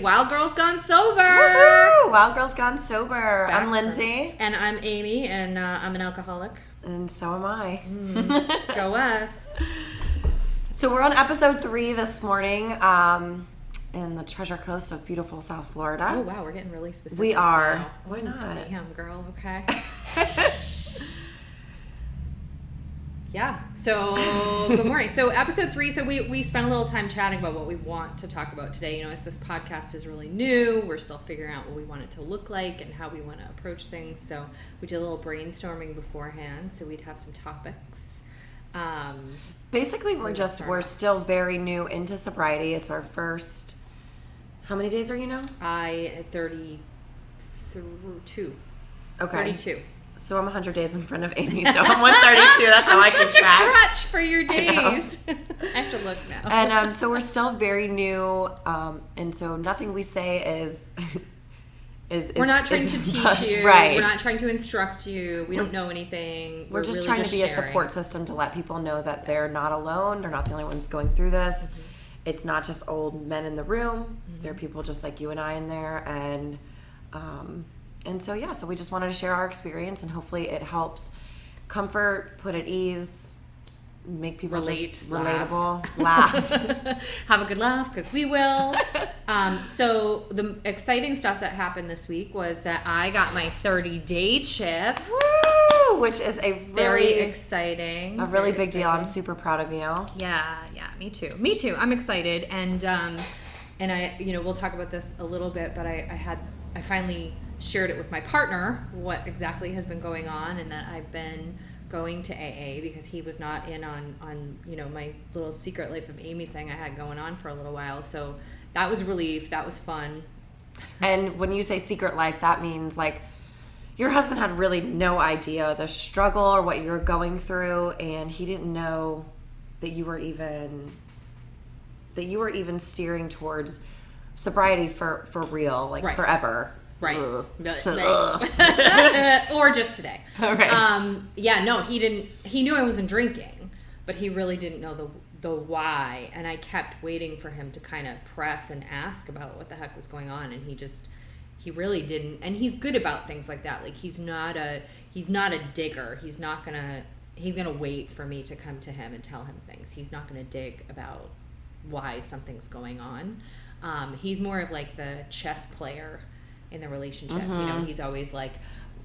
Wild Girls Gone Sober! Woohoo! Wild Girls Gone Sober. I'm Lindsay. And I'm Amy, and I'm an alcoholic. And so am I. Go us. So we're on episode 3 this morning in the Treasure Coast of beautiful South Florida. Oh, wow, we're getting really specific. We are. Now. Why not? Damn, girl, okay. Yeah, so good morning. So episode 3, so we spent a little time chatting about what we want to talk about today. You know, as this podcast is really new, we're still figuring out what we want it to look like and how we want to approach things. So we did a little brainstorming beforehand, so we'd have some topics. Basically, we're still very new into sobriety. It's our first, how many days are you now? 32. Okay. 32. So I'm 100 days in front of Amy, so I'm 132. That's how I can such track. a crutch for your days. I have to look now. And so we're still very new, and so nothing we say is we're not trying to teach you. Right. We're not trying to instruct you. We don't know anything. We're just really trying to be sharing. a support system to let people know that they're not alone. They're not the only ones going through this. Mm-hmm. It's not just old men in the room. Mm-hmm. There are people just like you and I in there, and so yeah, so we just wanted to share our experience, and hopefully it helps comfort, put at ease, make people just relatable, laugh. Have a good laugh, because we will. So the exciting stuff that happened this week was that I got my 30-day chip. Woo! Which is a very exciting. A really big deal. I'm super proud of you. Yeah, me too. I'm excited, and I, we'll talk about this a little bit, but I finally shared it with my partner what exactly has been going on, and that I've been going to AA because he was not in on my little secret life of Amy thing I had going on for a little while. So that was relief. That was fun. And when you say secret life, that means like your husband had really no idea the struggle or what you were going through, and he didn't know that you were even steering towards sobriety for real, like right. Forever. Right. Or just today. Right. He knew I wasn't drinking, but he really didn't know the why. And I kept waiting for him to kind of press and ask about what the heck was going on. And he really didn't. And he's good about things like that. Like he's not a digger. He's gonna wait for me to come to him and tell him things. He's not gonna dig about why something's going on. He's more of like the chess player in the relationship. Mm-hmm. He's always like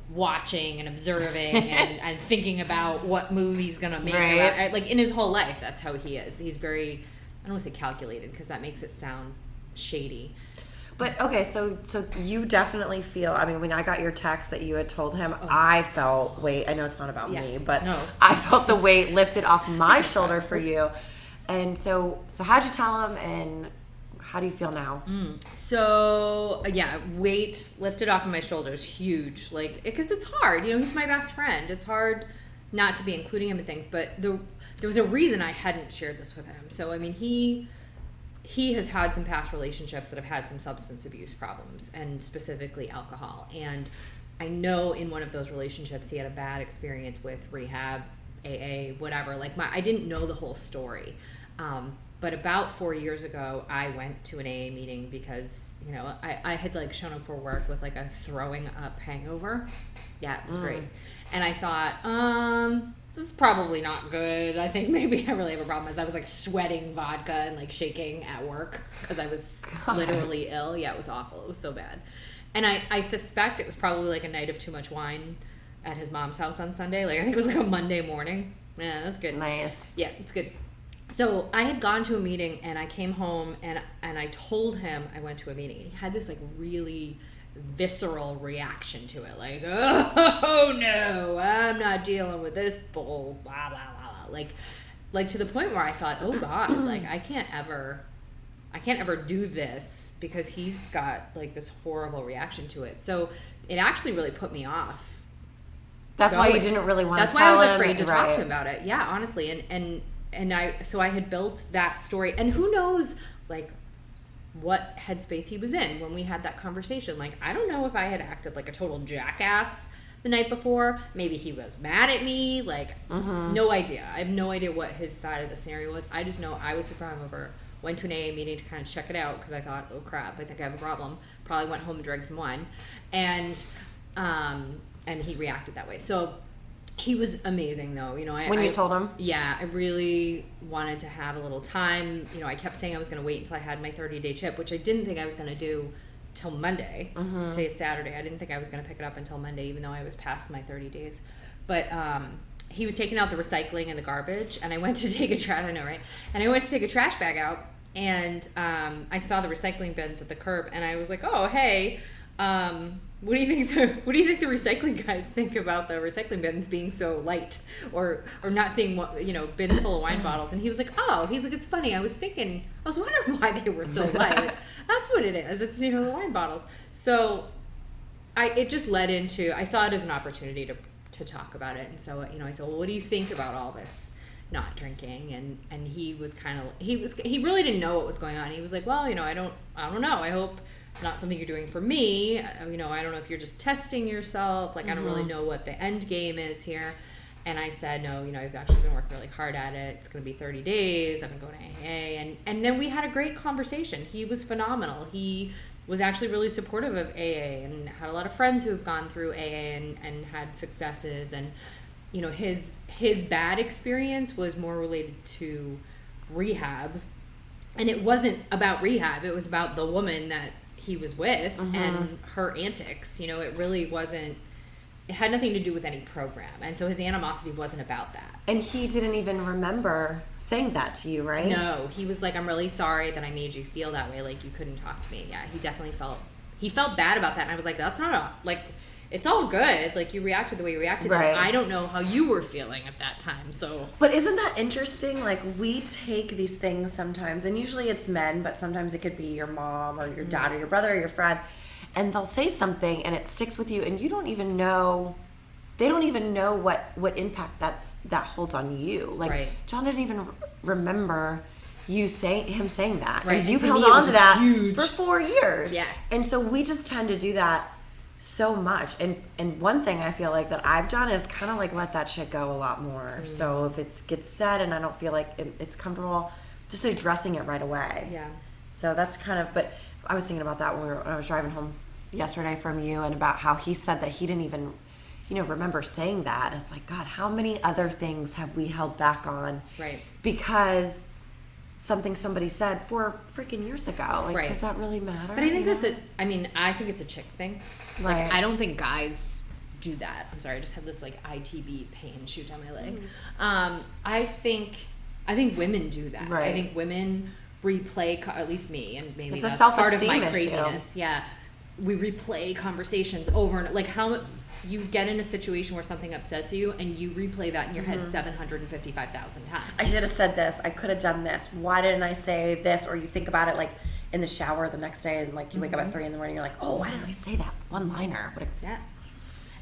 watching and observing and thinking about what move he's gonna make. Right. Like in his whole life, that's how he is. He's very, I don't want to say calculated because that makes it sound shady. But okay, so you definitely feel, I mean, when I got your text that you had told him, I felt weight. I know it's not about me, but no, I felt the weight lifted off my shoulder for you. And so how'd you tell him, and how do you feel now? So, weight lifted off of my shoulders, huge. Like, because it's hard. He's my best friend. It's hard not to be including him in things. But there was a reason I hadn't shared this with him. So, I mean, he has had some past relationships that have had some substance abuse problems, and specifically alcohol. And I know in one of those relationships he had a bad experience with rehab, AA, whatever. Like, I didn't know the whole story. But about 4 years ago, I went to an AA meeting because, I had like shown up for work with like a throwing up hangover. Yeah, it was great. And I thought, this is probably not good. I think maybe I really have a problem, as I was like sweating vodka and like shaking at work because I was literally ill. Yeah, it was awful. It was so bad. And I suspect it was probably like a night of too much wine at his mom's house on Sunday. Like I think it was like a Monday morning. Yeah, that's good. Nice. Yeah, it's good. So I had gone to a meeting, and I came home and I told him I went to a meeting. And he had this like really visceral reaction to it, like, oh no, I'm not dealing with this bull, blah blah blah, like to the point where I thought, oh God, like I can't ever do this because he's got like this horrible reaction to it. So it actually really put me off. That's why you didn't really want to tell him. That's why I was afraid to talk to him about it. Yeah, honestly, and I had built that story, and who knows, like, what headspace he was in when we had that conversation. Like, I don't know if I had acted like a total jackass the night before. Maybe he was mad at me. Like, no idea. I have no idea what his side of the scenario was. I just know I was super hungover, went to an AA meeting to kind of check it out because I thought, oh crap, I think I have a problem. Probably went home and drank some wine, and he reacted that way. So he was amazing, though. You know, when you told him, yeah, I really wanted to have a little time. You know, I kept saying I was going to wait until I had my 30-day chip, which I didn't think I was going to do till Monday. Today is Saturday. I didn't think I was going to pick it up until Monday, even though I was past my 30 days. But he was taking out the recycling and the garbage, and I went to take a trash. I know, right? And I went to take a trash bag out, and I saw the recycling bins at the curb, and I was like, "Oh, hey, what do you think the recycling guys think about the recycling bins being so light, or not seeing bins full of wine bottles?" And he was like, "Oh, it's funny. I was wondering why they were so light. Like, that's what it is. It's the wine bottles." So it just led into, I saw it as an opportunity to talk about it. And so, I said, "Well, what do you think about all this not drinking?" And he was he really didn't know what was going on. He was like, "Well, I don't know. I hope it's not something you're doing for me. I don't know if you're just testing yourself. Like, I don't really know what the end game is here." And I said, "No, I've actually been working really hard at it. It's going to be 30 days. I've been going to AA." And then we had a great conversation. He was phenomenal. He was actually really supportive of AA and had a lot of friends who have gone through AA and had successes. And, his bad experience was more related to rehab. And it wasn't about rehab. It was about the woman that he was with and her antics. It really wasn't, it had nothing to do with any program. And so his animosity wasn't about that. And he didn't even remember saying that to you, right? No, he was like, "I'm really sorry that I made you feel that way. Like, you couldn't talk to me." Yeah, he definitely felt bad about that. And I was like, "That's not it's all good. Like, you reacted the way you reacted. Right. I don't know how you were feeling at that time." So, but isn't that interesting? Like, we take these things sometimes, and usually it's men, but sometimes it could be your mom or your dad or your brother or your friend, and they'll say something and it sticks with you, and you don't even know. They don't even know what impact that holds on you. Like, right. John didn't even remember him saying that. Right. And you've held on to that huge for 4 years. Yeah. And so we just tend to do that so much. And one thing I feel like that I've done is kind of like let that shit go a lot more. So if it gets said and I don't feel like it's comfortable, just addressing it right away. Yeah. So that's kind of, but I was thinking about that when I was driving home yesterday from you, and about how he said that he didn't even remember saying that. And it's like, God, how many other things have we held back on? Right. Because somebody said 4 freaking years ago. Like, right. Does that really matter? But I think I think it's a chick thing. Right. Like, I don't think guys do that. I'm sorry, I just had this like ITB pain shoot down my leg. I think women do that. Right. I think women replay, at least me, and maybe it's that's a part of my issue. craziness. Yeah. We replay conversations over and like how you get in a situation where something upsets you and you replay that in your head 755,000 times. I should have said this. I could have done this. Why didn't I say this? Or you think about it like in the shower the next day, and like you wake up at 3 a.m. you're like, oh, why didn't I say that one-liner? Yeah.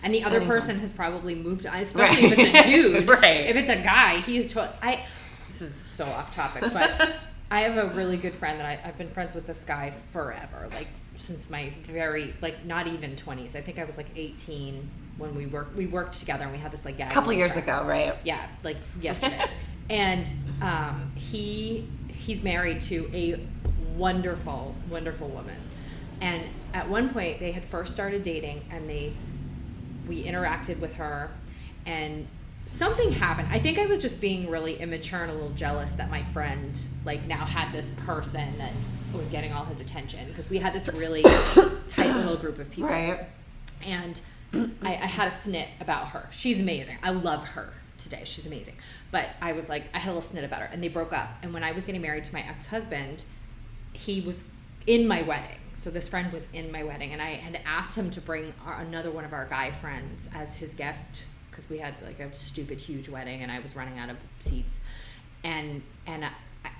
And the other person has probably moved on, especially if it's a dude. Right. If it's a guy, this is so off topic, but I have a really good friend that I've been friends with this guy forever, like since my very, like, not even 20s. I think I was like 18 when we worked together, and we had this like gag. A couple years ago, right? Yeah, like yesterday. And he's married to a wonderful, wonderful woman. And at one point they had first started dating, and we interacted with her, and something happened. I think I was just being really immature and a little jealous that my friend like now had this person that was getting all his attention, because we had this really tight little group of people. Right. And I had a snit about her. She's amazing. I love her today. She's amazing. But I was like, I had a little snit about her, and they broke up. And when I was getting married to my ex-husband, he was in my wedding. So this friend was in my wedding, and I had asked him to bring another one of our guy friends as his guest, because we had like a stupid huge wedding, and I was running out of seats. And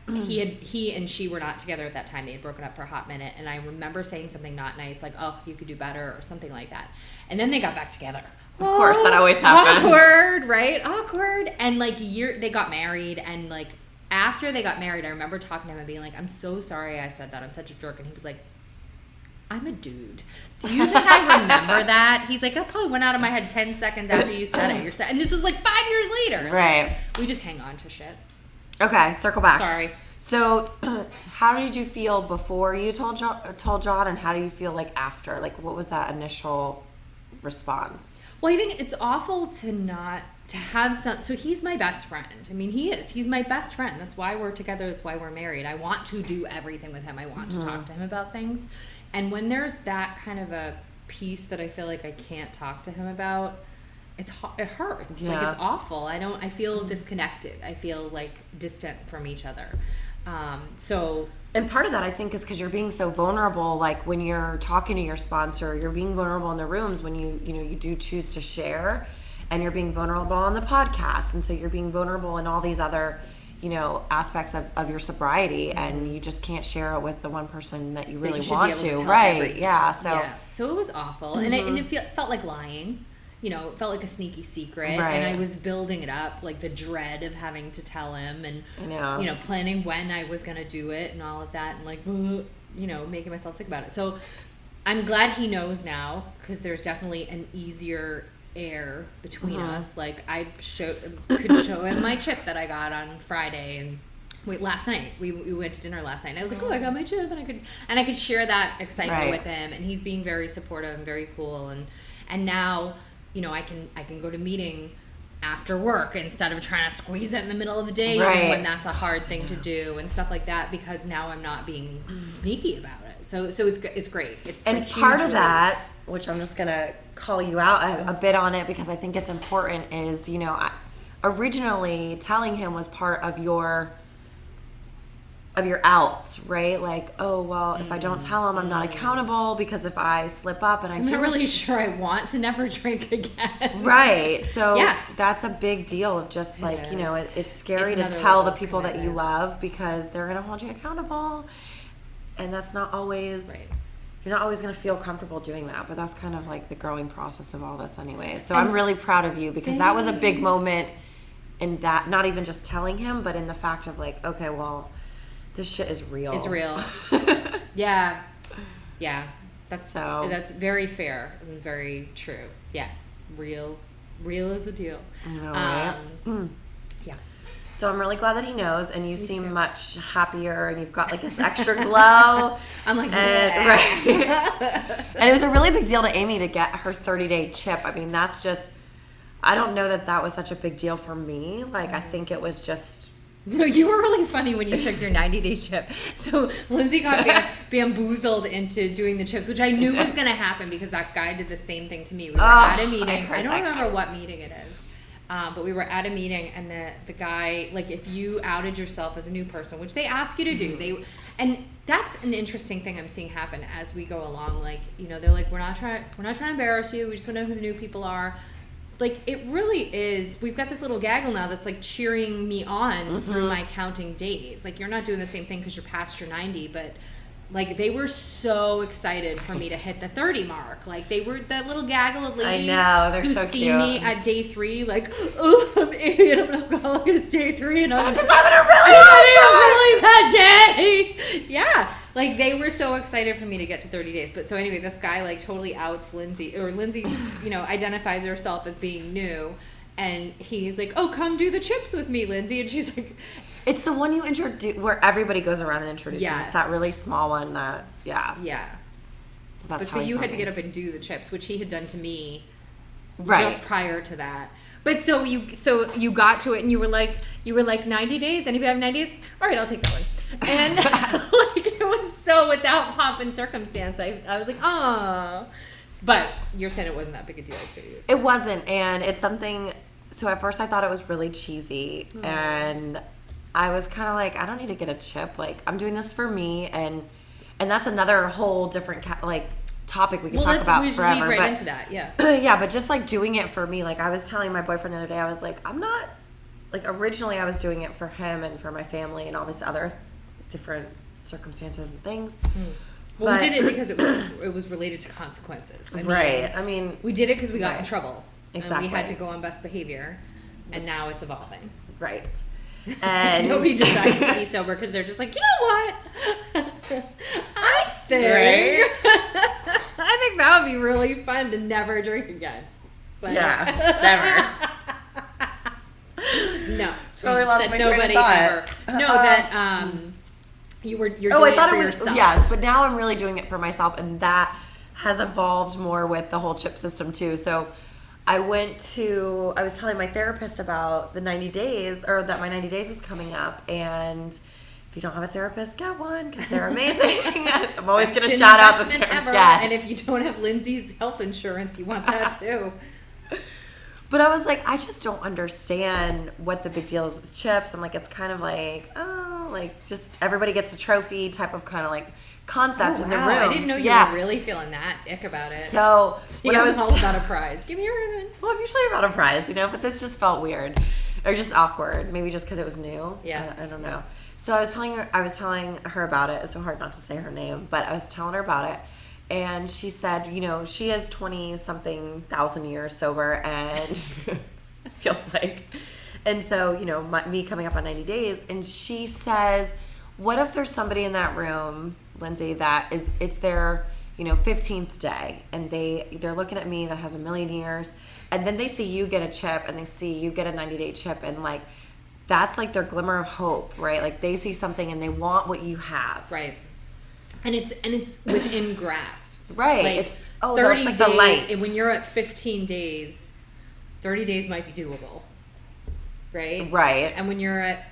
he and she were not together at that time. They had broken up for a hot minute, and I remember saying something not nice, like, "Oh, you could do better," or something like that. And then they got back together. Of course, that always happens. Awkward, right? Awkward. And like they got married, and like after they got married, I remember talking to him and being like, "I'm so sorry I said that. I'm such a jerk." And he was like, "I'm a dude. Do you think I remember that?" He's like, "That probably went out of my head 10 seconds after you said it." And this was like 5 years later. Right. Like, we just hang on to shit. Okay, circle back. Sorry. So, how did you feel before you told John, and how do you feel like after? Like, what was that initial response? Well, I think it's awful to have some. So he's my best friend. I mean, he's my best friend. That's why we're together. That's why we're married. I want to do everything with him. I want to talk to him about things. And when there's that kind of a piece that I feel like I can't talk to him about, it hurts. Yeah. Like, it's awful. I feel disconnected. I feel like distant from each other. And part of that, I think, is because you're being so vulnerable. Like, when you're talking to your sponsor, you're being vulnerable in the rooms when you do choose to share, and you're being vulnerable on the podcast. And so you're being vulnerable in all these other, aspects of your sobriety, and you just can't share it with the one person that you really want to. Right. Yeah. So it was awful. And it felt like lying. It felt like a sneaky secret, right. And I was building it up, like the dread of having to tell him, and planning when I was gonna do it and all of that, and like, making myself sick about it. So I'm glad he knows now, because there's definitely an easier air between us. Like, I could show him my chip that I got on Friday, and last night we went to dinner last night, and I was like, oh, I got my chip, and I could share that excitement right. with him, and he's being very supportive and very cool, and now. I can go to meeting after work instead of trying to squeeze it in the middle of the day, right. even when that's a hard thing to do, and stuff like that, because now I'm not being sneaky about it. So it's great. It's and part of that, which I'm just gonna call you out a bit on it, because I think it's important, is originally telling him was part of your out, right? Like, oh, well, if I don't tell him, I'm not accountable, because if I slip up and I'm not really sure I want to never drink again. Right. So that's a big deal of just like, it's scary to tell the people that you love, because they're going to hold you accountable. And that's not always, you're not always going to feel comfortable doing that, but that's kind of like the growing process of all this anyway. So I'm really proud of you, because that was a big moment in that, not even just telling him, but in the fact of like, okay, well, this shit is real. It's real. Yeah. That's very fair and very true. Yeah. Real is a deal. I know, right? Yeah. So I'm really glad that he knows, and you seem much happier, and you've got like this extra glow. I'm like, right. And it was a really big deal to Amy to get her 30-day chip. I mean, that's just, I don't know that was such a big deal for me. Like, I think it was just. No, you were really funny when you took your 90-day chip. So Lindsay got bamboozled into doing the chips, which I knew was going to happen, because that guy did the same thing to me. We were at a meeting. I don't remember what meeting it is. But we were at a meeting, and the guy, like, if you outed yourself as a new person, which they ask you to do, and that's an interesting thing I'm seeing happen as we go along. Like, they're like, we're not trying to embarrass you. We just want to know who the new people are. Like, it really is. We've got this little gaggle now that's like cheering me on through my counting days. Like, you're not doing the same thing because you're past your 90, but like, they were so excited for me to hit the 30 mark. Like, they were that little gaggle of ladies. I know, they're who so see cute. me at day 3, like, oh, I'm 80 and I'm an alcoholic, it's day 3, and I'm just having a really bad day. Yeah. Like, they were so excited for me to get to 30 days. But so anyway, this guy like totally outs Lindsay, or Lindsay, identifies herself as being new. And he's like, oh, come do the chips with me, Lindsay. And she's like, it's the one you introduce, where everybody goes around and introduces. Yes. It's that really small one that, yeah. So that's so you had to get up and do the chips, which he had done to me right. just prior to that. But so you got to it, and you were like 90 days. Anybody have 90 days? All right, I'll take that one. And like, it was so without pomp and circumstance. I was like, oh. But you're saying it wasn't that big a deal to you. It wasn't, and it's something. So at first I thought it was really cheesy, and I was kind of like, I don't need to get a chip. Like, I'm doing this for me, and that's another whole different topic we could talk about we forever. Lead right but into that, yeah. Yeah, but just like doing it for me. Like, I was telling my boyfriend the other day, I was like, I'm not. Like, originally I was doing it for him and for my family and all this other different circumstances and things. Well, we did it because it was related to consequences. I mean, we did it because we got in trouble. Exactly. And we had to go on best behavior, and now it's evolving. Right. And nobody decides to be sober because they're just like, you know what? I think that would be really fun to never drink again. But yeah, never. No. Totally lost my train of thought. You're doing I thought it for yourself. Yes, but now I'm really doing it for myself, and that has evolved more with the whole chip system too. So I was telling my therapist about the 90 days, or that my 90 days was coming up, and if you don't have a therapist, get one, because they're amazing. I'm always going to shout out the therapist. Yes. And if you don't have Lindsay's health insurance, you want that too. But I was like, I just don't understand what the big deal is with chips. I'm like, it's kind of like, just everybody gets a trophy type of kind of like concept in the room. I didn't know you were really feeling that ick about it. So when I was all about a prize. Give me a ribbon. Well, I'm usually about a prize, but this just felt weird or just awkward. Maybe just because it was new. Yeah. I don't know. So I was telling her about it. It's so hard not to say her name, but I was telling her about it. And she said, she is 20-something thousand years sober, and it feels like. And so, me coming up on 90 days, and she says, what if there's somebody in that room, Lindsay, it's their, 15th day, and they're looking at me that has a million years, and then they see you get a chip, and they see you get a 90-day chip, and like, that's like their glimmer of hope, right? Like they see something and they want what you have. Right. And it's within grasp. Right. Like it's 30 like days. The lights. And when you're at 15 days, 30 days might be doable. Right? Right. And when you're at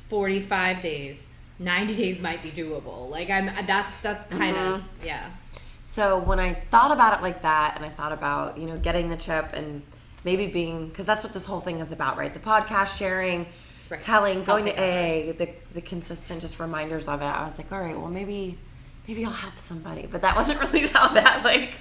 45 days, 90 days might be doable. Like that's kind of yeah. So when I thought about it like that, and I thought about, getting the chip and maybe because that's what this whole thing is about, right? The podcast sharing, right. Telling, going to AA, the consistent just reminders of it. I was like, all right, well maybe I'll help somebody. But that wasn't really how that like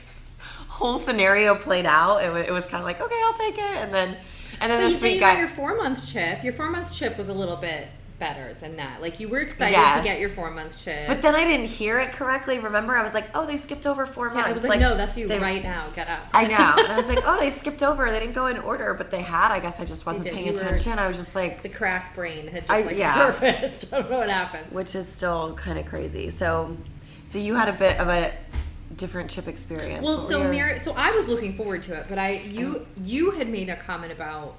whole scenario played out. It was kind of like, okay, I'll take it. And then this week you got your 4-month chip. Your 4-month chip was a little bit better than that. Like you were excited to get your 4-month chip. But then I didn't hear it correctly. Remember, I was like, oh, they skipped over 4 months. I was like, no, that's you right now. Get up. I know. And I was like, oh, they skipped over. They didn't go in order, but they had. I guess I just wasn't paying attention. I was just like... The crack brain had just surfaced. I don't know what happened. Which is still kind of crazy. So you had a bit of a different chip experience. Well, so I was looking forward to it, but you had made a comment about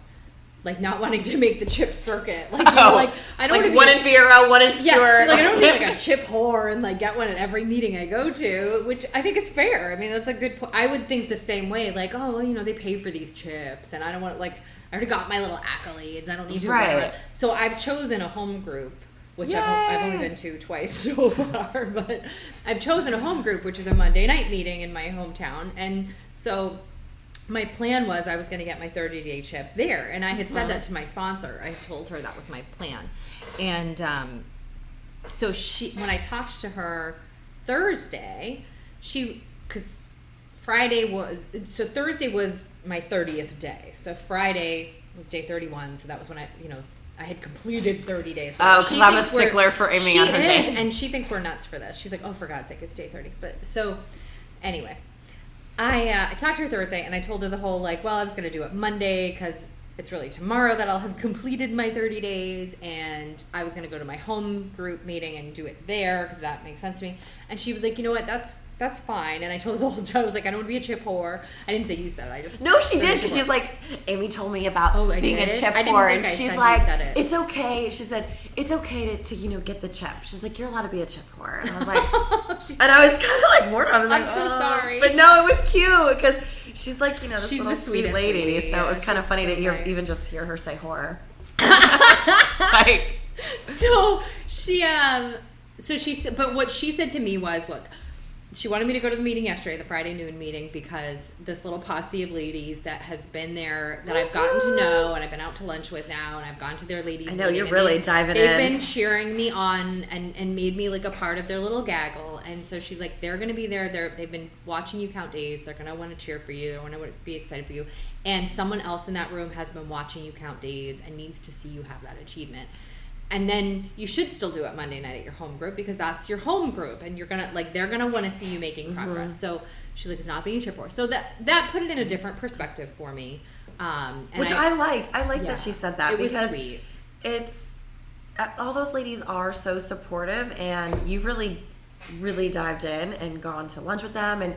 like not wanting to make the chip circuit. Like, I don't want to be... one in Vero, one in Stewart. Yeah, like I don't want to be like a chip whore and like get one at every meeting I go to, which I think is fair. I mean, that's a good point. I would think the same way, like, oh, well, they pay for these chips and I don't want I already got my little accolades. I don't need to. Right. So I've chosen a home group, which I've only been to twice so far, but I've chosen a home group, which is a Monday night meeting in my hometown. And so my plan was I was going to get my 30-day chip there. And I had said that to my sponsor. I told her that was my plan. And so when I talked to her Thursday, because Thursday was my 30th day. So Friday was day 31. So that was when I had completed 30 days. Oh, because I'm a stickler for aiming on her days. And she thinks we're nuts for this. She's like, oh, for God's sake, it's day 30. But so anyway, I talked to her Thursday and I told her the whole I was going to do it Monday because it's really tomorrow that I'll have completed my 30 days. And I was going to go to my home group meeting and do it there because that makes sense to me. And she was like, you know what, that's fine. And I told her the whole time, I was like, I don't want to be a chip whore. I didn't say you said it. I just... No, she did, because she's like, Amy told me about being a chip whore. And she's like, it's okay. She said, it's okay to get the chip. She's like, you're allowed to be a chip whore. And I was like... and I was kind of like mortified. I was like, I'm so sorry. But no, it was cute, because she's like, this she's little sweet lady. So it was kind of funny to even just hear her say whore. So she... but what she said to me was, look, she wanted me to go to the meeting yesterday, the Friday noon meeting, because this little posse of ladies that has been there, that I've gotten to know, and I've been out to lunch with now, and I've gone to their ladies' meeting. I know, you're really diving in. They've been cheering me on and made me like a part of their little gaggle. And so she's like, they're going to be there. They've been watching you count days. They're going to want to cheer for you. They're going to be excited for you. And someone else in that room has been watching you count days and needs to see you have that achievement. And then you should still do it Monday night at your home group, because that's your home group, and you're gonna they're gonna want to see you making progress. So she's like, it's not being chip whore. So that put it in a different perspective for me, which I liked. I liked that she said that, because sweet. It's all those ladies are so supportive, and you've really really dived in and gone to lunch with them and,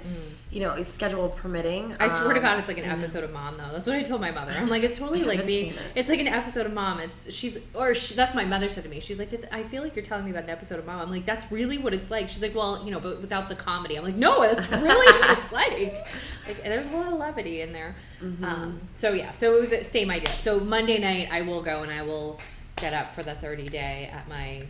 you know, schedule permitting. I swear to God, it's like an episode of Mom, though. That's what I told my mother. I'm like, it's totally like being, it's like an episode of Mom. That's what my mother said to me. She's like, I feel like you're telling me about an episode of Mom. I'm like, that's really what it's like. She's like, well, you know, but without the comedy. I'm like, no, that's really what it's like. Like, there's a lot of levity in there. So it was the same idea. So Monday night, I will go and I will get up for the 30-day at my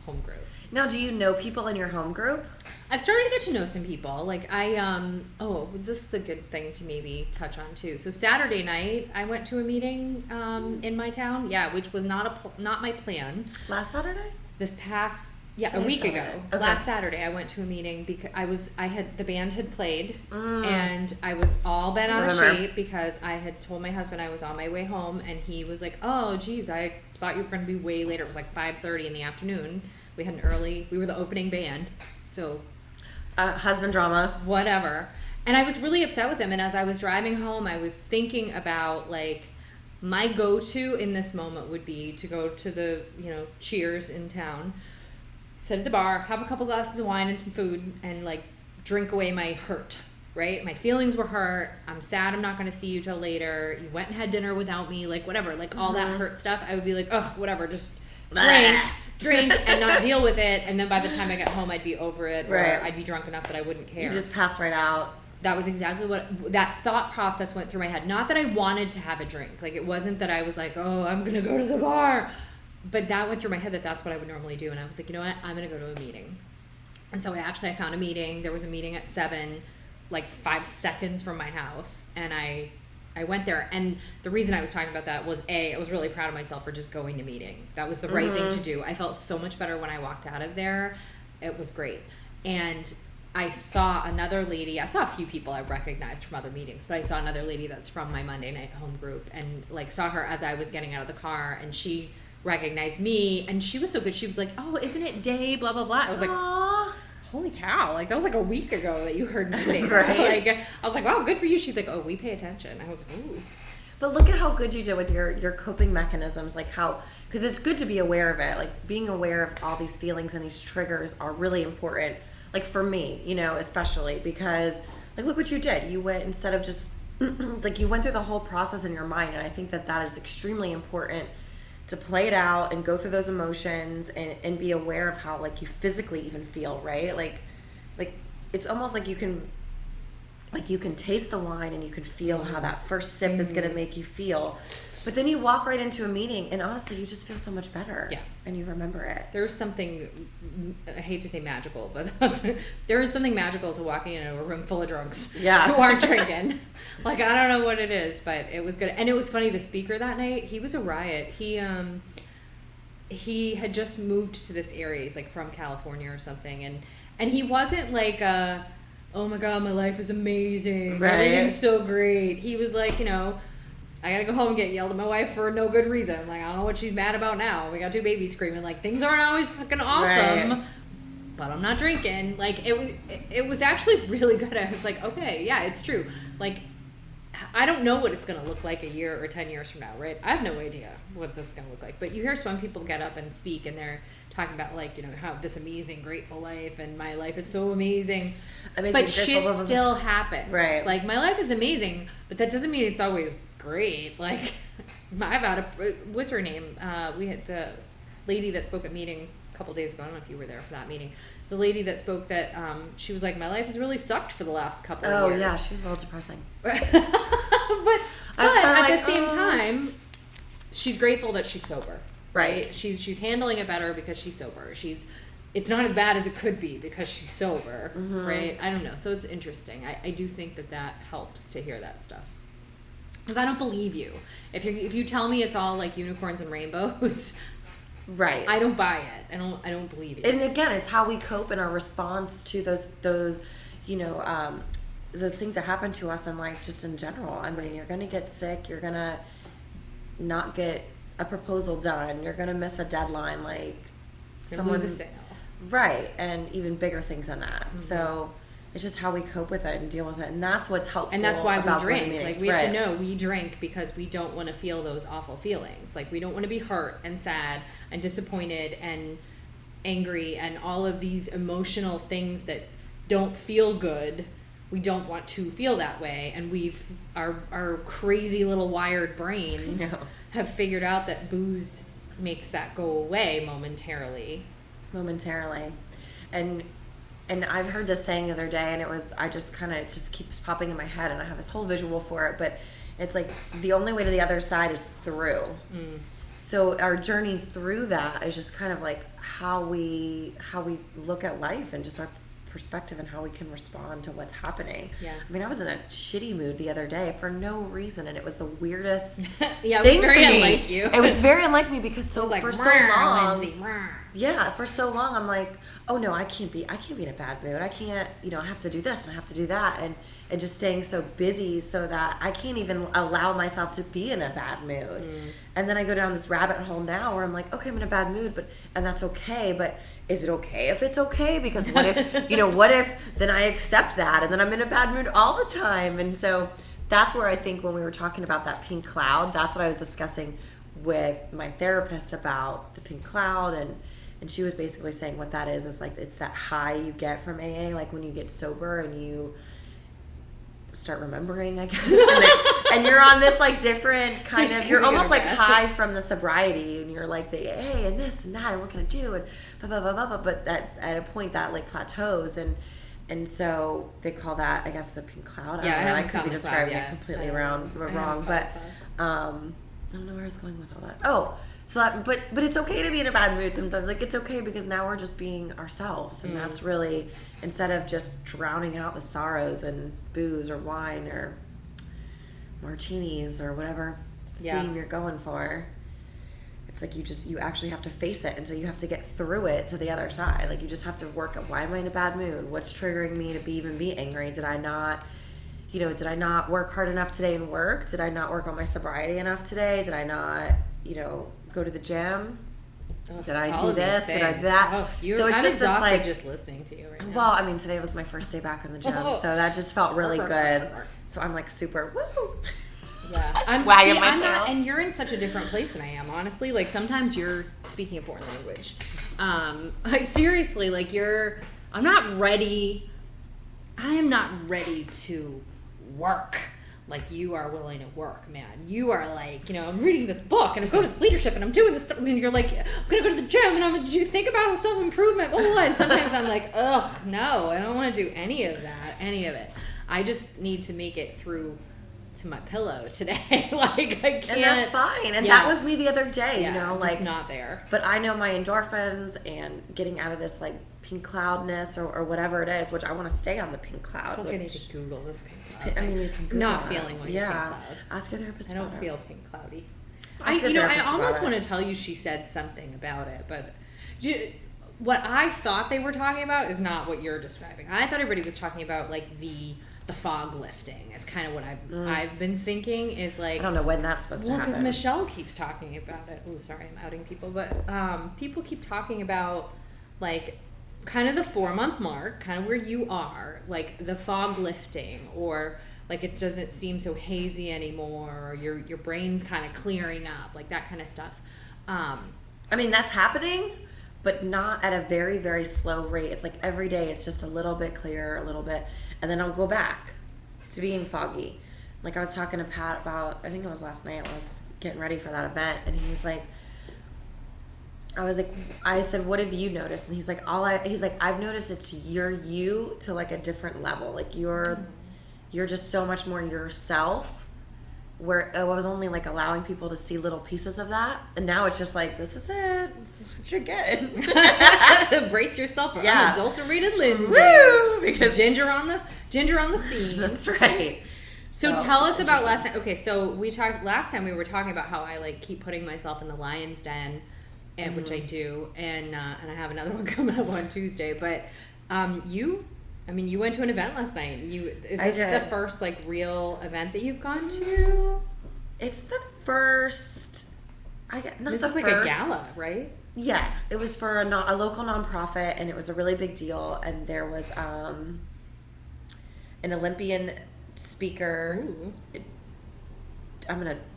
home group. Now, do you know people in your home group? I've started to get to know some people. Like this is a good thing to maybe touch on too. So Saturday night, I went to a meeting in my town. Yeah, which was not my plan. Last Saturday? A week ago. Okay. Last Saturday, I went to a meeting because the band had played, and I was all bent out of shape because I had told my husband I was on my way home, and he was like, "Oh, geez, I thought you were going to be way later." It was like 5:30 in the afternoon. We were the opening band, so husband drama, whatever. And I was really upset with him. And as I was driving home, I was thinking about like my go-to in this moment would be to go to the Cheers in town, sit at the bar, have a couple glasses of wine and some food, and like drink away my hurt. Right, my feelings were hurt. I'm sad. I'm not going to see you till later. You went and had dinner without me. Like whatever, like all that hurt stuff. I would be like, ugh, whatever, just drink and not deal with it, and then by the time I get home I'd be over it, or I'd be drunk enough that I wouldn't care. You just pass right out. That was exactly what that thought process went through my head. Not that I wanted to have a drink, like it wasn't that I was like, oh, I'm gonna go to the bar, but that went through my head that that's what I would normally do. And I was like, you know what, I'm gonna go to a meeting. And so I found a meeting. There was a meeting at 7, like 5 seconds from my house, and I went there. And the reason I was talking about that was I was really proud of myself for just going to meeting. That was the right thing to do. I felt so much better when I walked out of there. It was great. And I saw another lady. I saw a few people I recognized from other meetings, but I saw another lady that's from my Monday night home group, and like saw her as I was getting out of the car, and she recognized me, and she was so good. She was like, oh, isn't it Day, blah, blah, blah. I was like, aww. Holy cow, like that was like a week ago that you heard me say that. Right. Like I was like, wow, good for you. She's like, oh, we pay attention. I was like, ooh. But look at how good you did with your coping mechanisms, like how, because it's good to be aware of it. Like being aware of all these feelings and these triggers are really important. Like for me, especially because like look what you did. You went, instead of just like you went through the whole process in your mind, and I think that is extremely important to play it out and go through those emotions and be aware of how like you physically even feel, right? Like it's almost like you can taste the wine and you can feel how that first sip is going to make you feel. But then you walk right into a meeting and honestly you just feel so much better. Yeah. And you remember it. There's something, I hate to say magical, but there is something magical to walking into a room full of drunks who aren't drinking. Like, I don't know what it is, but it was good. And it was funny, the speaker that night, he was a riot. He had just moved to this area. He's like from California or something. And he wasn't like, oh my God, my life is amazing. Right. Everything's so great. He was like, I gotta go home and get yelled at my wife for no good reason. Like, I don't know what she's mad about now. We got 2 babies screaming. Like, things aren't always fucking awesome. Right. But I'm not drinking. Like, it was actually really good. I was like, okay, yeah, it's true. Like, I don't know what it's going to look like a year or 10 years from now, right? I have no idea what this is going to look like. But you hear some people get up and speak, and they're talking about, like, how this amazing, grateful life, and my life is so amazing. But shit still happens. Right. Like, my life is amazing, but that doesn't mean it's always great. Like, I've had what's her name? We had the lady that spoke at meeting a couple days ago. I don't know if you were there for that meeting. It's a lady that spoke that she was like, my life has really sucked for the last couple of years. Oh yeah, she was a little depressing. but at the same time, she's grateful that she's sober. Right? She's handling it better because she's sober. It's not as bad as it could be because she's sober. Mm-hmm. Right? I don't know. So it's interesting. I do think that helps to hear that stuff. Because I don't believe you. If you tell me it's all like unicorns and rainbows, right? I don't buy it. I don't believe it. And again, it's how we cope in our response to those those things that happen to us in life, just in general. I mean, you're gonna get sick. You're gonna not get a proposal done. You're gonna miss a deadline. Like someone lose a sale, right? And even bigger things than that. Mm-hmm. So. It's just how we cope with it and deal with it. And that's what's helpful. And that's why we drink. Like, we have to know we drink because we don't want to feel those awful feelings. Like, we don't want to be hurt and sad and disappointed and angry and all of these emotional things that don't feel good. We don't want to feel that way, and our crazy little wired brains have figured out that booze makes that go away momentarily. And I've heard this saying the other day, and it just keeps popping in my head, and I have this whole visual for it, but it's like the only way to the other side is through. So our journey through that is just kind of like how we look at life and just our perspective and how we can respond to what's happening. Yeah. I mean, I was in a shitty mood the other day for no reason, and it was the weirdest thing it was very to me. Unlike you. It was very unlike me because for so long, Lindsay, yeah, for so long I'm like, oh no, I can't be in a bad mood. I can't, I have to do this and I have to do that, and just staying so busy so that I can't even allow myself to be in a bad mood. And then I go down this rabbit hole now where I'm like, okay, I'm in a bad mood, and that's okay, but is it okay if it's okay? Because what if, what if then I accept that and then I'm in a bad mood all the time? And so that's where I think when we were talking about that pink cloud, that's what I was discussing with my therapist about the pink cloud. And she was basically saying what that is like, it's that high you get from AA, like when you get sober and you start remembering, I guess, and you're on this like different kind of, you're almost like high from the sobriety, and you're like the AA and this and that and what can I do and blah blah blah blah blah, but that at a point that like plateaus, and so they call that, I guess, the pink cloud. I could be describing it completely wrong, but I don't know where I was going with all that. So but it's okay to be in a bad mood sometimes. Like, it's okay because now we're just being ourselves, and that's really, instead of just drowning out the sorrows and booze or wine or martinis or whatever theme you're going for. It's like you actually have to face it, and so you have to get through it to the other side. Like, you just have to work at, why am I in a bad mood? What's triggering me to even be angry? Did I not work hard enough today in work? Did I not work on my sobriety enough today? Did I not, go to the gym? Did I do this? Did I that? So it's just exhausted just listening to you right now. Well, I mean, today was my first day back in the gym, so that just felt really good. So I'm like super woo. Yeah, I'm not, and you're in such a different place than I am, honestly. Like, sometimes you're speaking a foreign language. Like, seriously, like I'm not ready. I am not ready to work like you are willing to work, man. You are like, I'm reading this book and I'm going to this leadership and I'm doing this stuff, and you're like, I'm gonna go to the gym and did you think about self-improvement? And sometimes I'm like, ugh, no, I don't want to do any of it. I just need to make it through to my pillow today. Like, I can't. And that's fine. And that was me the other day, like, just not there. But I know my endorphins and getting out of this like pink cloudness or whatever it is, which I want to stay on the pink cloud. I feel like I need to Google this pink cloud. I mean, you can Google not feeling like pink cloud. Ask your therapist. I don't feel pink cloudy. I almost want to tell you she said something about it, but what I thought they were talking about is not what you're describing. I thought everybody was talking about like the fog lifting is kind of what I've been thinking, is like, I don't know when that's supposed to happen. Well, because Michelle keeps talking about it. Oh, sorry, I'm outing people, but people keep talking about like kind of the 4-month mark, kind of where you are, like the fog lifting, or like it doesn't seem so hazy anymore, or your brain's kind of clearing up, like that kind of stuff. I mean, that's happening, but not at a very, very slow rate. It's like every day it's just a little bit clearer, a little bit, and then I'll go back to being foggy. Like, I was talking to Pat about, I think it was last night, I was getting ready for that event, and he's like, I said, what have you noticed? And he's like, I've noticed it's you to like a different level. Like, you're just so much more yourself, where I was only like allowing people to see little pieces of that, and now it's just like, this is it. This is what you're getting. Brace yourself for unadulterated Lindsay. Woo! Because ginger on the scene. That's right. So tell us about last time. Okay, so last time we were talking about how I like keep putting myself in the lion's den, and which I do, and I have another one coming up on Tuesday. But you went to an event last night. Is this the first like real event that you've gone to? It's the first. This was like a gala, right? Yeah, it was for a local nonprofit, and it was a really big deal. And there was an Olympian speaker.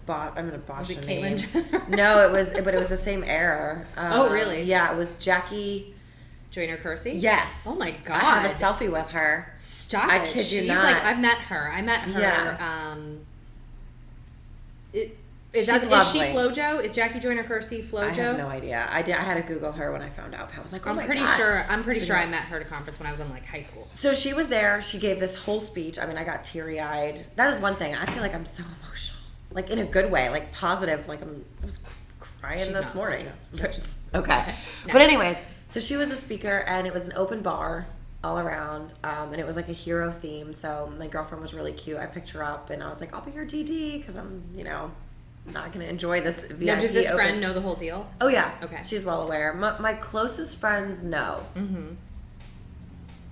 botch was it the Caitlyn name. Jenner? No, it was the same era. Oh, really? Yeah, it was Jackie Joyner Kersey? Yes. Oh my God. I have a selfie with her. Stop I it. kid you She's not. like, I've met her. I met her. Yeah. Is She's she lovely. FloJo? Is Jackie Joyner Kersey FloJo? I have no idea. I had to Google her when I found out. I was like, oh my God. I'm pretty sure I met her at a conference when I was in like high school. So she was there. She gave this whole speech. I mean, I got teary-eyed. That is one thing. I feel like I'm so emotional. Like in a good way, like positive. Like I was crying this morning. Okay. But anyways, so she was a speaker and it was an open bar all around. And it was like a hero theme. So my girlfriend was really cute. I picked her up and I was like, I'll be your DD because I'm, not going to enjoy this VIP. Now, does this friend know the whole deal? Oh, yeah. Okay. She's well aware. My closest friends know. Mm-hmm.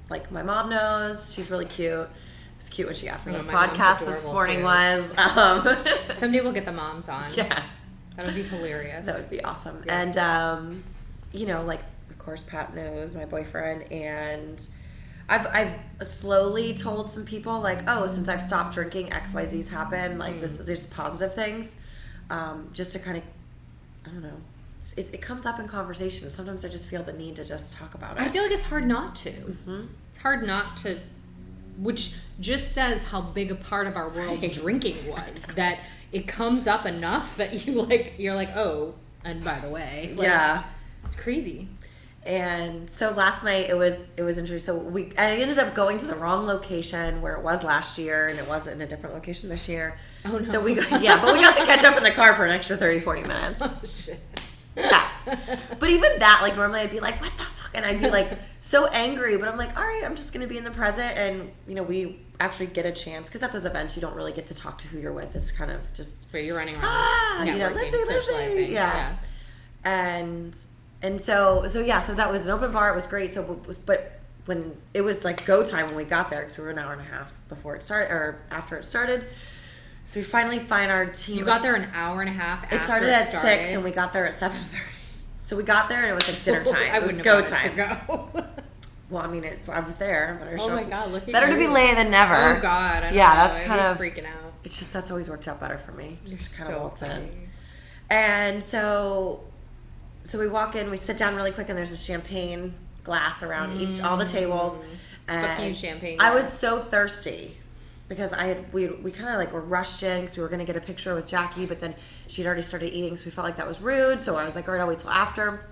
Like, my mom knows. She's really cute. It was cute when she asked me what a podcast this morning was. Someday we'll get the moms on. Yeah. That would be hilarious. That would be awesome. Yeah. And, of course, Pat knows, my boyfriend. And I've slowly told some people, like, oh, since I've stopped drinking, XYZ's happened. Like, there's positive things. Just to kind of, I don't know, it comes up in conversation. Sometimes I just feel the need to just talk about it. I feel like it's hard not to. Mm-hmm. It's hard not to, which just says how big a part of our world drinking was. That it comes up enough that you're like, oh, and by the way, yeah, it's crazy. And so last night it was interesting. So I ended up going to the wrong location where it was last year, and it wasn't in a different location this year. Oh no! So but we got to catch up in the car for an extra 30-40 minutes. Oh shit! Yeah, but even that, like normally I'd be like, what the fuck, and I'd be like so angry. But I'm like, all right, I'm just gonna be in the present, and we actually get a chance because at those events you don't really get to talk to who you're with. It's kind of just where you're running around, networking, socializing, yeah. And so that was an open bar. It was great. But when it was like go time when we got there, because we were an hour and a half before it started or after it started. So we finally find our team. You got there an hour and a half after it started at 6 and we got there at 7:30. So we got there and it was like dinner time. It was go time. Go. Well, I mean, I was there. Better oh my God, look at better you. to be late than never. Oh God, that's kind of freaking out. It's just that's always worked out better for me. Just kind of waltz in. And so we walk in, we sit down really quick, and there's a champagne glass around all the tables. And fuck you, champagne glass. I was so thirsty because we kind of like were rushed in because we were going to get a picture with Jackie, but then she'd already started eating, so we felt like that was rude. So I was like, all right, I'll wait till after.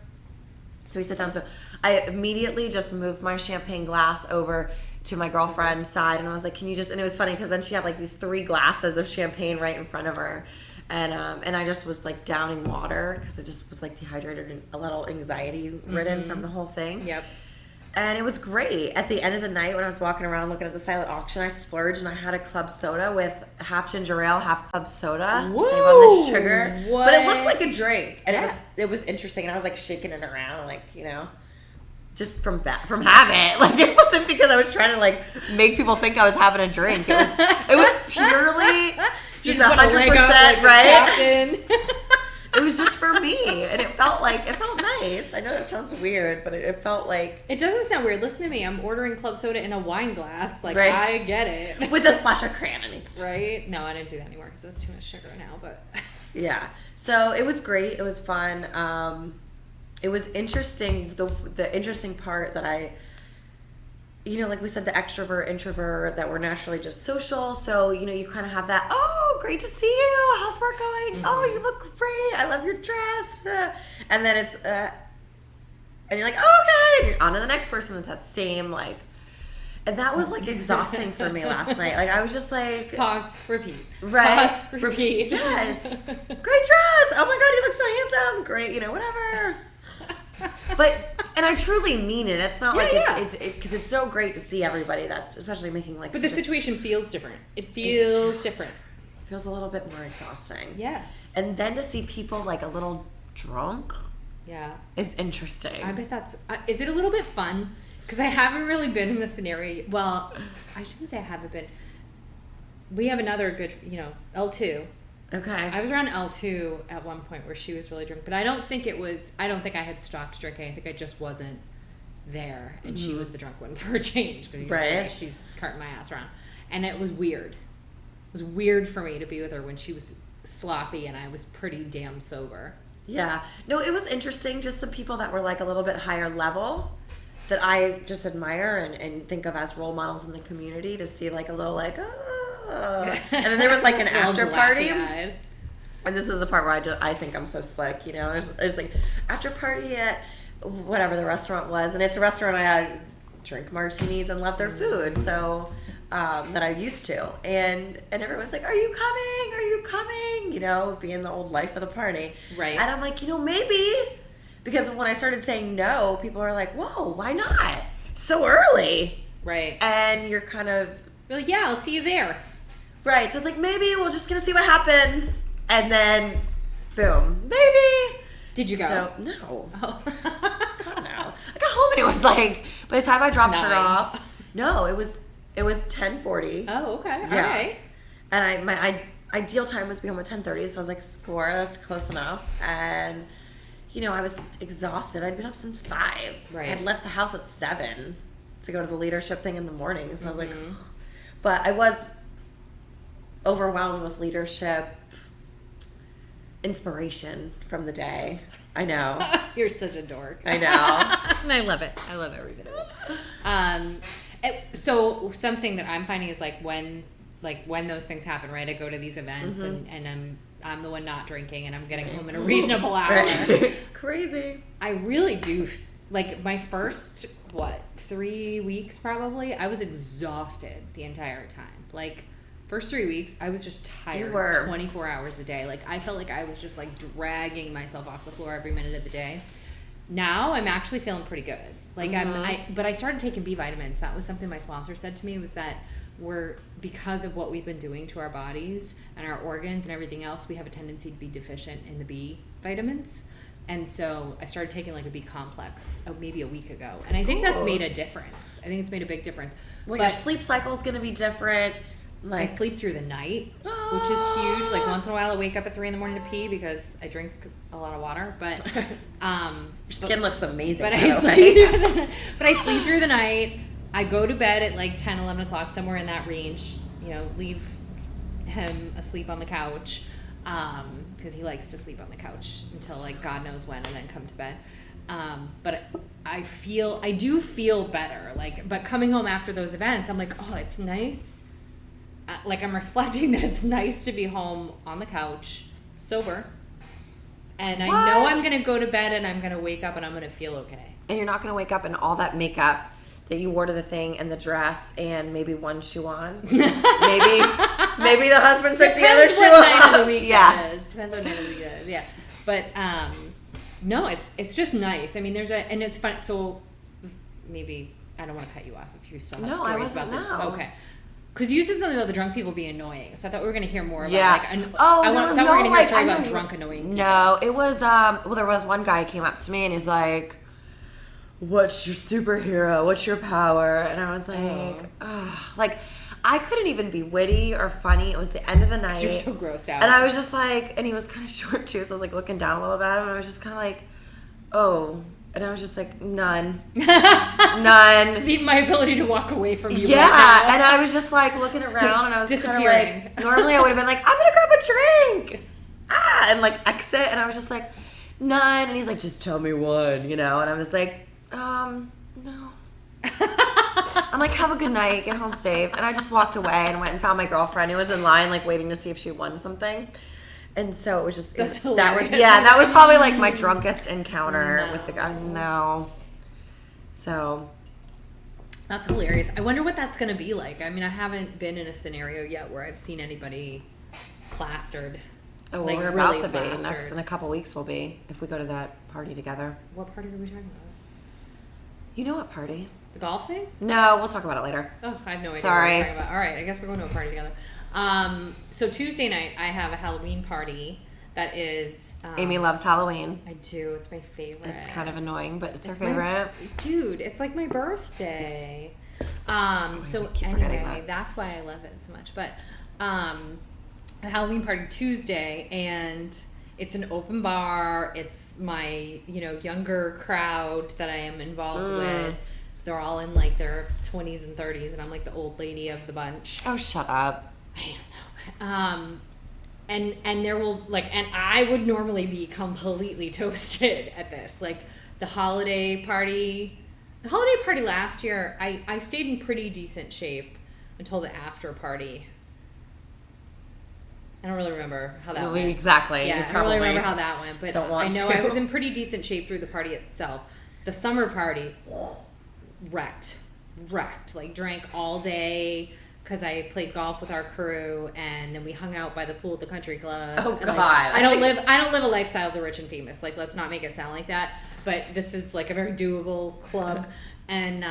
So we sit down. So I immediately just moved my champagne glass over to my girlfriend's side, and I was like, can you just? And it was funny because then she had like these 3 glasses of champagne right in front of her. And I just was like downing water because it just was like dehydrated and a little anxiety ridden from the whole thing. Yep. And it was great. At the end of the night when I was walking around looking at the silent auction, I splurged and I had a club soda with half ginger ale, half club soda. Whoa! Save on the sugar. What? But it looked like a drink. And yeah. it was interesting. And I was like shaking it around like, just from habit. Like it wasn't because I was trying to like make people think I was having a drink. It was purely just 100%, right? It was just for me, and it felt nice. I know that sounds weird, but it felt like it doesn't sound weird. Listen to me. I'm ordering club soda in a wine glass. Like right? I get it with a splash of cran in it. Right? No, I didn't do that anymore because it's too much sugar now. But yeah, so it was great. It was fun. It was interesting. The interesting part that I. Like we said, the extrovert, introvert, that we're naturally just social. So, you kind of have that, oh, great to see you. How's work going? Mm-hmm. Oh, you look great. I love your dress. And then it's, and you're like, oh, okay. And you're on to the next person. It's that same, and that was, exhausting for me last night. Like, I was just like. Pause, repeat. Right? Pause, repeat. Yes. Great dress. Oh, my God, you look so handsome. Great, whatever. And I truly mean it. It's not it's because it's so great to see everybody that's especially making But the situation feels different. It feels different. It feels a little bit more exhausting. Yeah. And then to see people a little drunk. Yeah. Is interesting. I bet that's. Is it a little bit fun? Because I haven't really been in the scenario. Well, I shouldn't say I haven't been. We have another good, L2. Okay. I was around L2 at one point where she was really drunk, but I don't think I had stopped drinking. I think I just wasn't there, and she was the drunk one for a change. Because she's carting my ass around. And it was weird. It was weird for me to be with her when she was sloppy and I was pretty damn sober. Yeah. No, it was interesting. Just some people that were like a little bit higher level that I just admire and think of as role models in the community to see like a little like, oh. And then there was like an after party. And this is the part where I think I'm so slick, you know. There's like after party at whatever the restaurant was. And it's a restaurant I drink martinis and love their food. So that I used to. And everyone's like, are you coming? Are you coming? You know, being the old life of the party. Right. And I'm like, you know, maybe. Because when I started saying no, people are like, whoa, why not? It's so early. Right. And you're kind of... You're like, yeah, I'll see you there. Right. So it's like, maybe we're just going to see what happens. And then, boom. Maybe. Did you go? So, no. Oh. God, no. I got home and it was like, by the time I dropped her off, no, it was 10:40. Oh, okay. Yeah. All right. And my ideal time was to be home at 10:30, so I was like, score, that's close enough. And, you know, I was exhausted. I'd been up since 5. Right. I'd left the house at 7 to go to the leadership thing in the morning. So I was like, but I was overwhelmed with leadership inspiration from the day. I know. You're such a dork. I know. And I love it. I love every bit of it. So something that I'm finding is like when those things happen, right? I go to these events and I'm the one not drinking and I'm getting home at a reasonable hour. Right. Crazy. I really do, like my first, 3 weeks probably, I was exhausted the entire time. Like first 3 weeks, I was just tired 24 hours a day. Like I felt like I was just like dragging myself off the floor every minute of the day. Now I'm actually feeling pretty good. Like but I started taking B vitamins. That was something my sponsor said to me, was that because of what we've been doing to our bodies and our organs and everything else, we have a tendency to be deficient in the B vitamins. And so I started taking like a B complex maybe a week ago. And I think that's made a difference. I think it's made a big difference. Well, your sleep cycle is going to be different. Like, I sleep through the night, which is huge. Like once in a while I wake up at 3 a.m. to pee because I drink a lot of water. But your skin looks amazing. But I sleep through the night. I go to bed at like 10, 11 o'clock, somewhere in that range. You know, leave him asleep on the couch because he likes to sleep on the couch until like God knows when, and then come to bed. But I do feel better. Like, but coming home after those events, I'm like, oh, it's nice. Like I'm reflecting that it's nice to be home on the couch, sober, and I know I'm gonna go to bed and I'm gonna wake up and I'm gonna feel okay. And you're not gonna wake up in all that makeup that you wore to the thing and the dress and maybe one shoe on. maybe the husband took the other shoe off. Depends what night of the week it is. Yeah, but no, it's just nice. I mean, and it's fun. So maybe I don't want to cut you off if you still have stories about that. Okay. Because you said something about the drunk people being annoying, so I thought we were going to hear more about I thought we were going to hear a story about drunk annoying people. No, it was there was one guy who came up to me and he's like, "What's your superhero? What's your power?" And I was like, like I couldn't even be witty or funny. It was the end of the night. You're so grossed out. And I was just like, and he was kind of short too, so I was like looking down a little bit at him, and I was just kind of like, oh. And I was just like, none. My ability to walk away from you. Yeah, right now. and I was just like looking around, and I was kind of like, normally I would have been like, I'm gonna grab a drink, and like exit, and I was just like, none. And he's like, just tell me one, you know. And I was like, no. I'm like, have a good night, get home safe. And I just walked away and went and found my girlfriend who was in line, like waiting to see if she won something. And so it was just that was probably like my drunkest encounter with the guy. No. So that's hilarious. I wonder what that's going to be like. I mean, I haven't been in a scenario yet where I've seen anybody plastered. Oh, well, like we're about to be. Next in a couple weeks we'll be, if we go to that party together. What party are we talking about? You know what party? The golf thing? No, we'll talk about it later. Oh, I have no idea Sorry. what we're talking about. All right, I guess we're going to a party together. So Tuesday night, I have a Halloween party that is... Amy loves Halloween. I do. It's my favorite. It's kind of annoying, but it's her favorite. Dude, it's like my birthday. So anyway, that's why I love it so much. But a Halloween party Tuesday, and it's an open bar. It's my, younger crowd that I am involved with. So they're all in like their 20s and 30s, and I'm like the old lady of the bunch. Oh, shut up. I know. And there will and I would normally be completely toasted at this. Like the holiday party last year, I stayed in pretty decent shape until the after party. I don't really remember how that went. Exactly. Yeah, I don't really remember how that went, but I know I was in pretty decent shape through the party itself. The summer party, wrecked. Like drank all day because I played golf with our crew, and then we hung out by the pool at the country club. Oh God! I don't live a lifestyle of the rich and famous. Like, let's not make it sound like that. But this is like a very doable club, and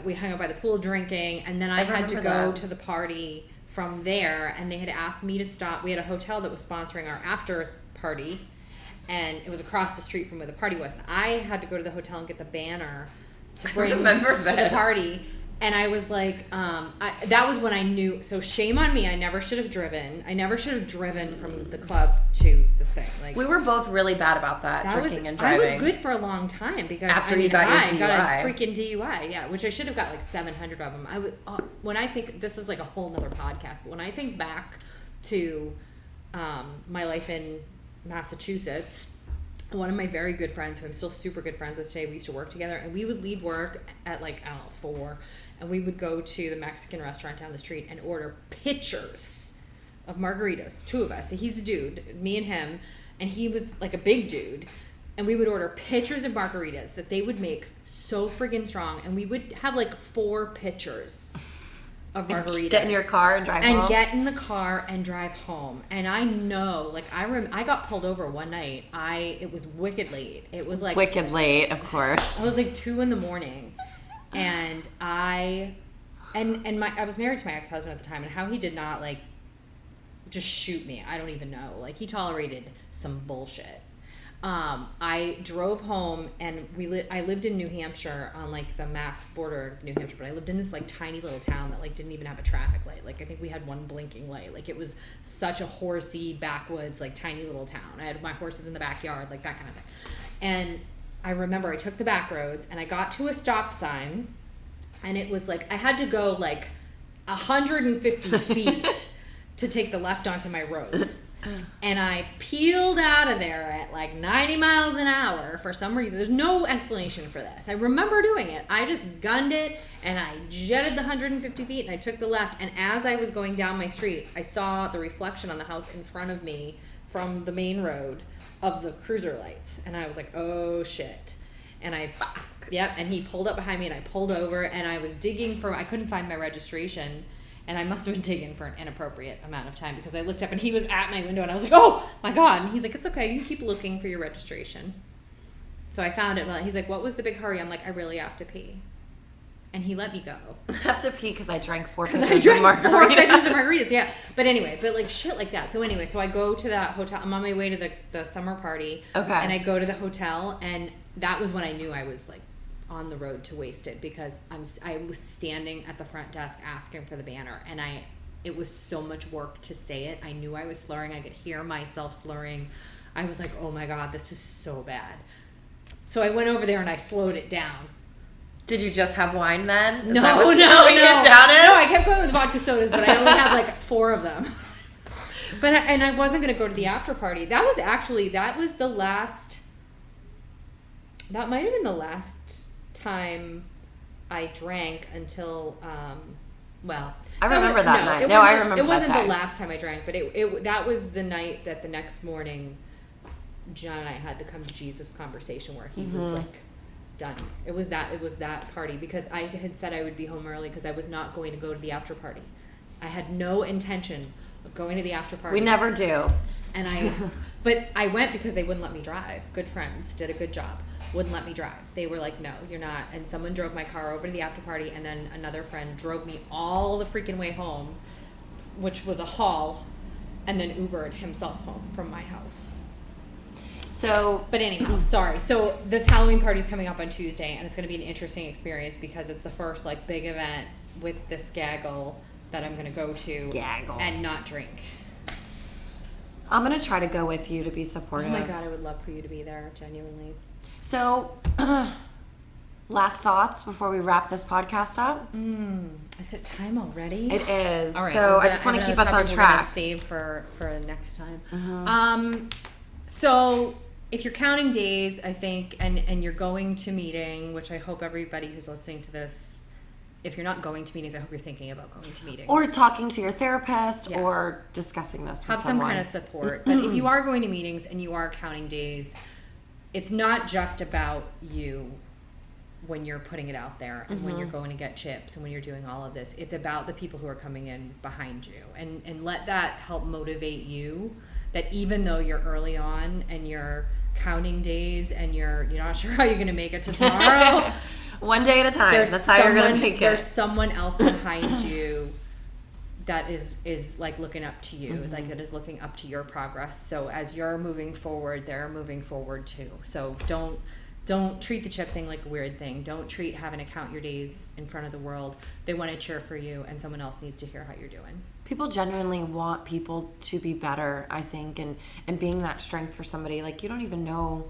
we hung out by the pool drinking, and then I had to go to the party from there, and they had asked me to stop. We had a hotel that was sponsoring our after party, and it was across the street from where the party was. And I had to go to the hotel and get the banner to bring to the party. And I was like, that was when I knew. So shame on me. I never should have driven. From the club to this thing. Like, we were both really bad about that, drinking and driving. I was good for a long time because you got your DUI. got a freaking DUI, yeah, which I should have got like 700 of them. When I think, this is like a whole nother podcast, but when I think back to my life in Massachusetts, one of my very good friends, who I'm still super good friends with today, we used to work together, and we would leave work at 4, and we would go to the Mexican restaurant down the street and order pitchers of margaritas, the two of us. So he's a dude, me and him, and he was like a big dude, and we would order pitchers of margaritas that they would make so friggin' strong, and we would have 4 pitchers of margaritas. Get in your car and drive home? And get in the car and drive home. And I know, I got pulled over one night. It was wicked late. It was wicked late, of course. I was 2 a.m. And I was married to my ex-husband at the time, and how he did not just shoot me, I don't even know. He tolerated some bullshit. I drove home, and I lived in New Hampshire on the Mass border of New Hampshire, but I lived in this tiny little town that didn't even have a traffic light. I think we had one blinking light. It was such a horsey backwoods tiny little town. I had my horses in the backyard, that kind of thing. And I remember I took the back roads, and I got to a stop sign, and it was I had to go 150 feet to take the left onto my road. And I peeled out of there at 90 miles an hour for some reason. There's no explanation for this. I remember doing it. I just gunned it, and I jetted the 150 feet, and I took the left. And as I was going down my street, I saw the reflection on the house in front of me from the main road of the cruiser lights. And I was like, oh, shit. And and he pulled up behind me, and I pulled over, and I was digging I couldn't find my registration. And I must have been digging for an inappropriate amount of time, because I looked up and he was at my window, and I was like, oh my God. And he's like, it's okay. You can keep looking for your registration. So I found it. He's like, what was the big hurry? I'm like, I really have to pee. And he let me go. I have to pee because I drank 4 pitchers of margaritas. 4 pitchers of margaritas, yeah. But anyway, shit like that. So anyway, I go to that hotel. I'm on my way to the summer party. Okay. And I go to the hotel, and that was when I knew I was on the road to wasted, because I was standing at the front desk asking for the banner, and it was so much work to say it. I knew I was slurring. I could hear myself slurring. I was like, oh my God, this is so bad. So I went over there and I slowed it down. Did you just have wine then? No. I kept going with vodka sodas, but I only had 4 of them. But I wasn't going to go to the after party. That was the last. That might have been the last time I drank until I remember that night. I remember that. It wasn't the last time I drank, but that was the night that the next morning John and I had the come to Jesus conversation where he was done. It was that party, because I had said I would be home early because I was not going to go to the after party. I had no intention of going to the after party. We never do. But I went because they wouldn't let me drive. Good friends did a good job. Wouldn't let me drive. They were like, no, you're not. And someone drove my car over to the after party, and then another friend drove me all the freaking way home, which was a haul, and then Ubered himself home from my house. But anyhow, sorry. So this Halloween party's coming up on Tuesday, and it's going to be an interesting experience because it's the first big event with this gaggle that I'm going to go to and not drink. I'm going to try to go with you to be supportive. Oh my God, I would love for you to be there, genuinely. So, Last thoughts before we wrap this podcast up? Is it time already? It is. All right, so I just want to keep us on track. We're gonna save for next time. So if you're counting days, I think, and you're going to meeting, which I hope everybody who's listening to this, if you're not going to meetings, I hope you're thinking about going to meetings. Or talking to your therapist or discussing this with Have someone. some kind of support. But if you are going to meetings and you are counting days, it's not just about you when you're putting it out there and when you're going to get chips and when you're doing all of this. It's about the people who are coming in behind you. And let that help motivate you, that even though you're early on and you're counting days and you're not sure how you're going to make it to tomorrow. One day at a time. That's how you're going to make it. There's someone else behind you that is like looking up to you, like that is looking up to your progress. So as you're moving forward, they're moving forward too. So don't treat the chip thing like a weird thing. Don't treat having to count your days in front of the world. They want to cheer for you, and someone else needs to hear how you're doing. People genuinely want people to be better, I think, and being that strength for somebody. Like, you don't even know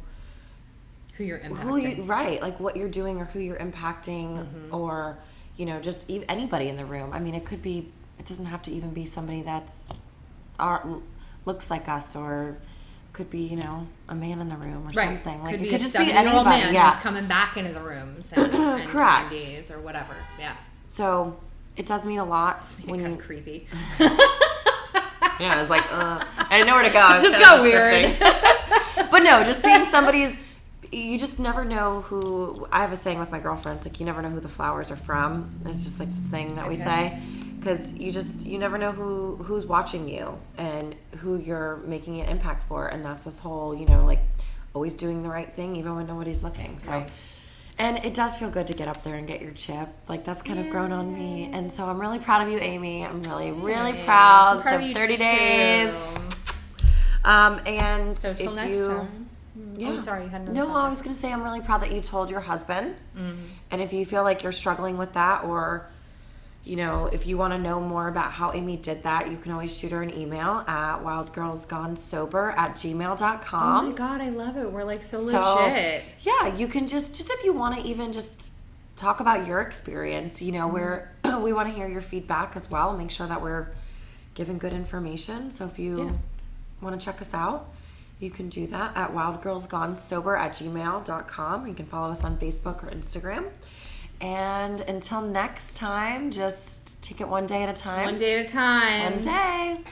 who you're impacting. Right, like what you're doing or who you're impacting, or, just anybody in the room. I mean, it doesn't have to even be somebody that's looks like us, or could be, a man in the room or something. Like, it could just be anybody. Man who's coming back into the rooms and correct. days or whatever. Yeah. So it does mean a lot. When you're creepy. Yeah, I was like, I didn't know where to go. It just got weird. But no, just being somebody's. You just never know who. I have a saying with my girlfriends, like, you never know who the flowers are from. It's just like this thing that we say. Because you never know who's watching you and who you're making an impact for. And that's this whole, like, always doing the right thing even when nobody's looking. So, right. And it does feel good to get up there and get your chip. Like, that's kind of grown on me. And so I'm really proud of you, Amy. I'm really, really proud. So 30 days. And so till next time. Yeah. Oh, sorry, you had another No, I was going to say I'm really proud that you told your husband. And if you feel like you're struggling with that, or if you want to know more about how Amy did that, you can always shoot her an email at wildgirlsgonesober@gmail.com. Oh my God, I love it. We're like so legit. Yeah, you can just if you want to even just talk about your experience, where we want to hear your feedback as well. Make sure that we're giving good information. So if you want to check us out, you can do that at wildgirlsgonesober@gmail.com. You can follow us on Facebook or Instagram. And until next time, just take it one day at a time. One day at a time. One day.